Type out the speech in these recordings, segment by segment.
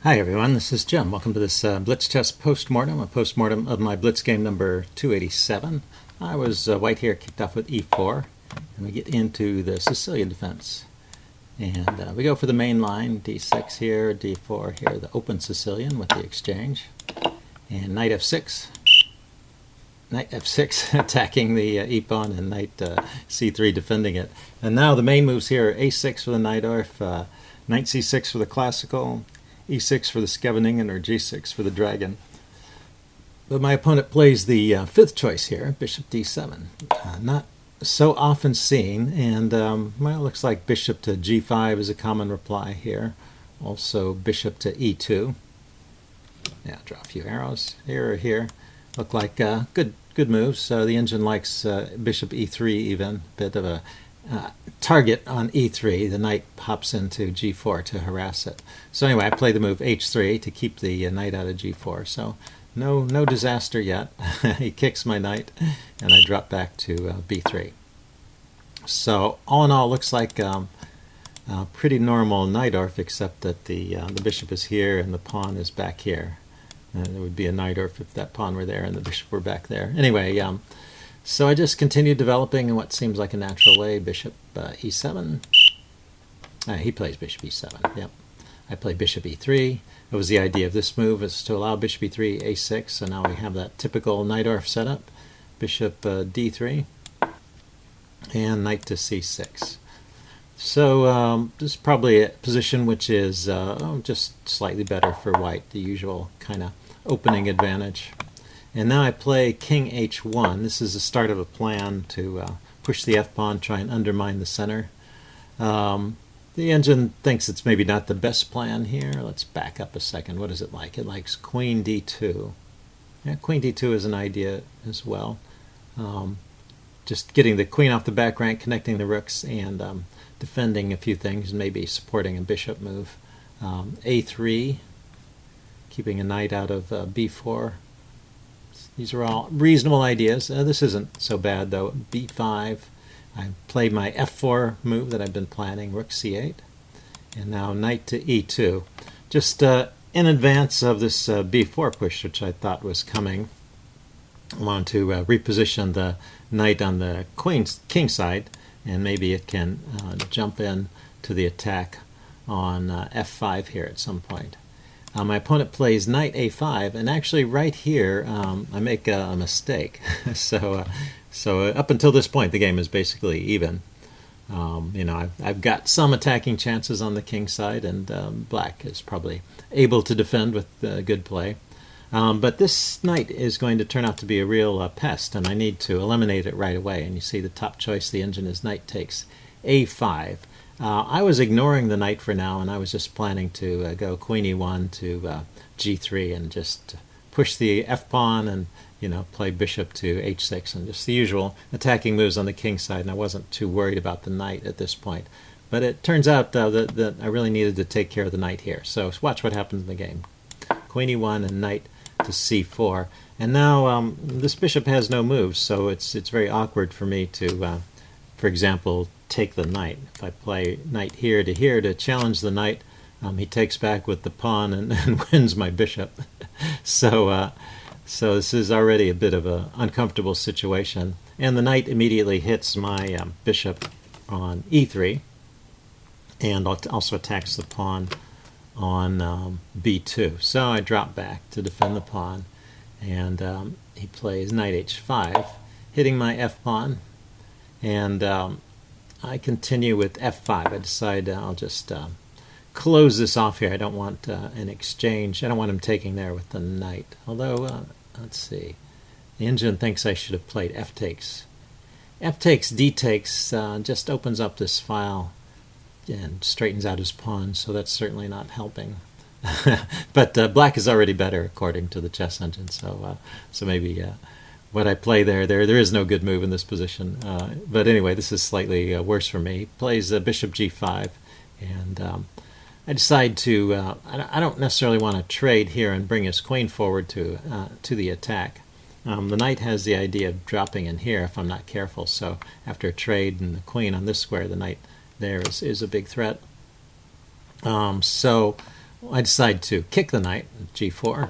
Hi everyone, this is Jim. Welcome to this Blitz test postmortem, a postmortem of my Blitz game number 287. I was white here, kicked off with e4, and we get into the Sicilian defense. And we go for the main line, d6 here, d4 here, the open Sicilian with the exchange. And knight f6, attacking the e-pawn, and knight c3 defending it. And now the main moves here are a6 for the Najdorf, knight c6 for the classical, e6 for the Scheveningen, or g6 for the dragon. But my opponent plays the fifth choice here, bishop d7. Not so often seen, and well, looks like bishop to g5 is a common reply here. Also bishop to e2. Yeah, draw a few arrows here or here. Look like good moves. So the engine likes bishop e3 even, bit of a target on e3. The knight hops into g4 to harass it. So anyway, I play the move h3 to keep the knight out of g4. So no disaster yet. He kicks my knight, and I drop back to b3. So all in all, looks like pretty normal Najdorf, except that the bishop is here and the pawn is back here. And it would be a Najdorf if that pawn were there and the bishop were back there. Anyway, so I just continued developing in what seems like a natural way. Bishop e7. He plays bishop e7. Yep. I play bishop e3. It was the idea of this move is to allow bishop e3, a6. So now we have that typical Najdorf setup. Bishop d3 and knight to c6. So this is probably a position which is just slightly better for white, the usual kind of opening advantage. And now I play king h1. This is the start of a plan to push the f-pawn, try and undermine the center. The engine thinks it's maybe not the best plan here. Let's back up a second. What is it like? It likes queen d2. Yeah, queen d2 is an idea as well. Just getting the queen off the back rank, connecting the rooks, and defending a few things, maybe supporting a bishop move. a3, keeping a knight out of b4. These are all reasonable ideas. This isn't so bad, though. b5. I play my f4 move that I've been planning, rook c8. And now knight to e2. Just in advance of this b4 push, which I thought was coming, I want to reposition the knight on the king side, and maybe it can jump in to the attack on f5 here at some point. My opponent plays knight a5, and actually right here I make a mistake. So up until this point, the game is basically even. I've got some attacking chances on the king side, and black is probably able to defend with good play. But this knight is going to turn out to be a real pest, and I need to eliminate it right away. And you see the top choice, the engine, is knight takes a5. I was ignoring the knight for now, and I was just planning to go queen e1 to g3 and just push the f-pawn and play bishop to h6 and just the usual attacking moves on the king side. And I wasn't too worried about the knight at this point. But it turns out that I really needed to take care of the knight here. So watch what happens in the game. Queen e1 and knight to c4. And now this bishop has no moves, so it's very awkward for me to, for example, take the knight. If I play knight here to challenge the knight, he takes back with the pawn and wins my bishop. So this is already a bit of an uncomfortable situation. And the knight immediately hits my bishop on e3, and also attacks the pawn on b2. So I drop back to defend the pawn, and he plays knight h5, hitting my f-pawn, and I continue with f5. I decide I'll just close this off here. I don't want an exchange. I don't want him taking there with the knight. Although, let's see. The engine thinks I should have played f takes. F takes, d takes just opens up this file and straightens out his pawn, so that's certainly not helping. But black is already better according to the chess engine, so maybe what I play there is no good move in this position. But anyway, this is slightly worse for me. He plays bishop g5, and I decide to. I don't necessarily want to trade here and bring his queen forward to the attack. The knight has the idea of dropping in here if I'm not careful. So after a trade and the queen on this square, the knight there is a big threat. So I decide to kick the knight, g4,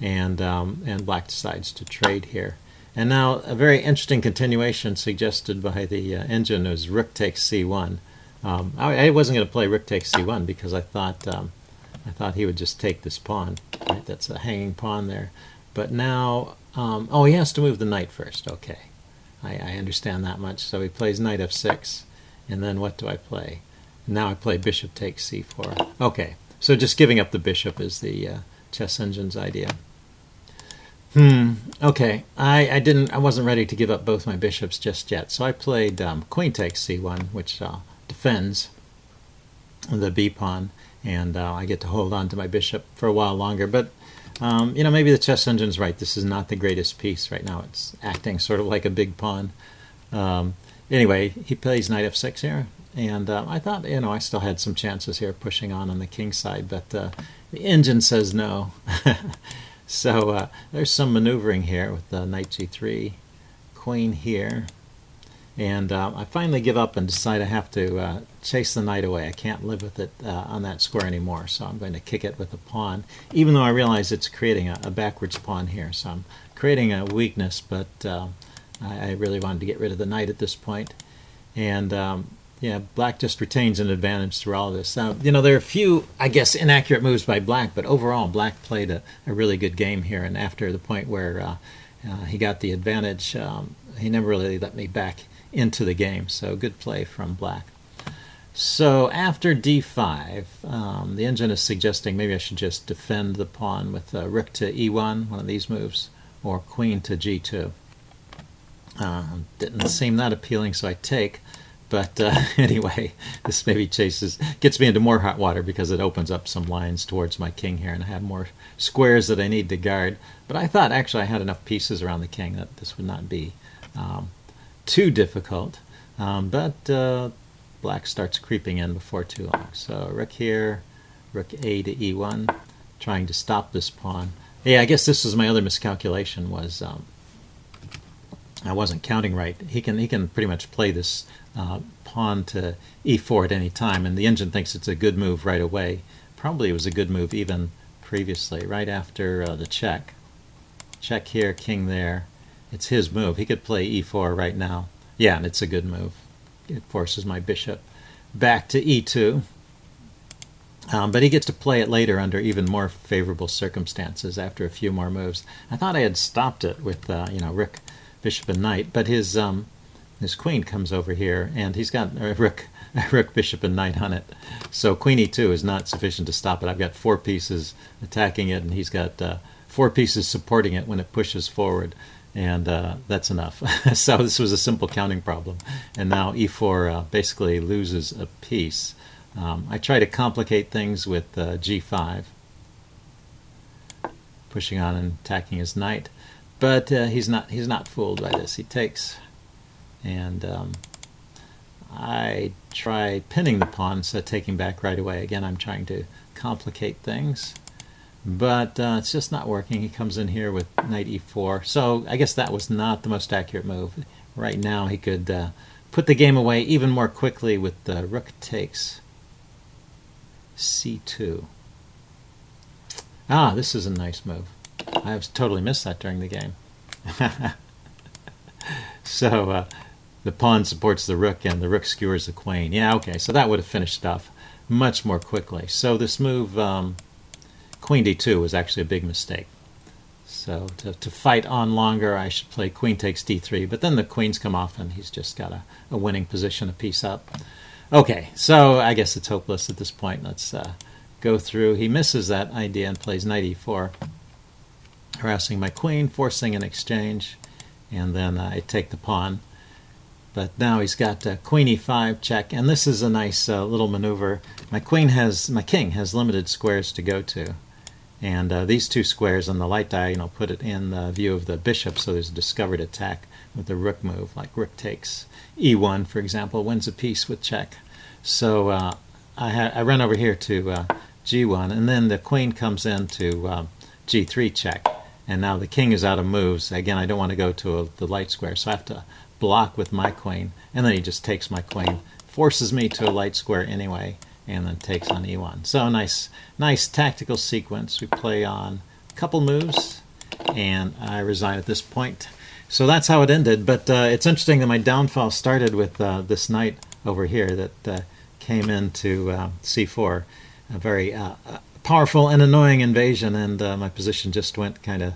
and black decides to trade here. And now a very interesting continuation suggested by the engine is rook takes c1. I wasn't going to play rook takes c1 because I thought he would just take this pawn. Right? That's a hanging pawn there. But now, oh, he has to move the knight first. Okay, I understand that much. So he plays knight f6, and then what do I play? Now I play bishop takes c4. Okay, so just giving up the bishop is the chess engine's idea. Okay, I wasn't ready to give up both my bishops just yet, so I played queen takes c1, which defends the b pawn, and I get to hold on to my bishop for a while longer. But you know, maybe the chess engine's right. This is not the greatest piece right now. It's acting sort of like a big pawn. Anyway, he plays knight f6 here, and I thought, you know, I still had some chances here pushing on the king side, but the engine says no. So there's some maneuvering here with the knight g3, queen here, and I finally give up and decide I have to chase the knight away. I can't live with it on that square anymore, so I'm going to kick it with a pawn, even though I realize it's creating a backwards pawn here. So I'm creating a weakness, but I really wanted to get rid of the knight at this point. And yeah, black just retains an advantage through all of this. You know, there are a few, I guess, inaccurate moves by black, but overall black played a really good game here. And after the point where he got the advantage, he never really let me back into the game. So good play from black. So after d5, the engine is suggesting maybe I should just defend the pawn with rook to e1, one of these moves, or queen to g2. Didn't seem that appealing, so I take. But anyway, this maybe gets me into more hot water because it opens up some lines towards my king here, and I have more squares that I need to guard. But I thought actually I had enough pieces around the king that this would not be too difficult. But black starts creeping in before too long. So rook here, rook a to e1, trying to stop this pawn. Yeah, I guess this was my other miscalculation, was I wasn't counting right. He can pretty much play this pawn to e4 at any time, and the engine thinks it's a good move right away. Probably it was a good move even previously, right after the check. Check here, king there. It's his move. He could play e4 right now. Yeah, and it's a good move. It forces my bishop back to e2. But he gets to play it later under even more favorable circumstances after a few more moves. I thought I had stopped it with you know, rook, bishop, and knight, but his queen comes over here, and he's got a rook, bishop, and knight on it. So queen e2 is not sufficient to stop it. I've got 4 pieces attacking it, and he's got 4 pieces supporting it when it pushes forward, and that's enough. So this was a simple counting problem, and now e4 basically loses a piece. I try to complicate things with g5, pushing on and attacking his knight, but he's not fooled by this. He takes, and I try pinning the pawn instead of taking back right away. Again, I'm trying to complicate things, but it's just not working. He comes in here with knight e4, so I guess that was not the most accurate move. Right now he could put the game away even more quickly with rook takes c2. Ah, this is a nice move. I've totally missed that during the game. So the pawn supports the rook, and the rook skewers the queen. Yeah, okay, so that would have finished off much more quickly. So this move, queen d2, was actually a big mistake. So to fight on longer, I should play queen takes d3, but then the queens come off, and he's just got a winning position, a piece up. Okay, so I guess it's hopeless at this point. Let's go through. He misses that idea and plays knight e4, harassing my queen, forcing an exchange, and then I take the pawn. But now he's got queen e5 check, and this is a nice little maneuver. My king has limited squares to go to, and these 2 squares on the light diagonal put it in the view of the bishop, so there's a discovered attack with the rook move, like rook takes e1, for example, wins a piece with check. So I run over here to g1, and then the queen comes in to g3 check, and now the king is out of moves. Again, I don't want to go to the light square, so I have to block with my queen, and then he just takes my queen, forces me to a light square anyway, and then takes on e1. So nice tactical sequence. We play on a couple moves, and I resign at this point. So that's how it ended, but it's interesting that my downfall started with this knight over here that came into c4. A very powerful and annoying invasion, and my position just went kind of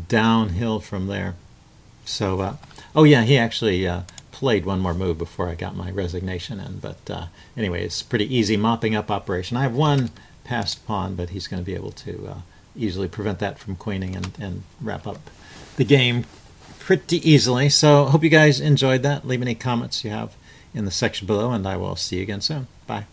downhill from there. So, oh yeah, he actually played one more move before I got my resignation in, but anyway, it's a pretty easy mopping up operation. I have one passed pawn, but he's going to be able to easily prevent that from queening and wrap up the game pretty easily. So hope you guys enjoyed that. Leave any comments you have in the section below, and I will see you again soon. Bye.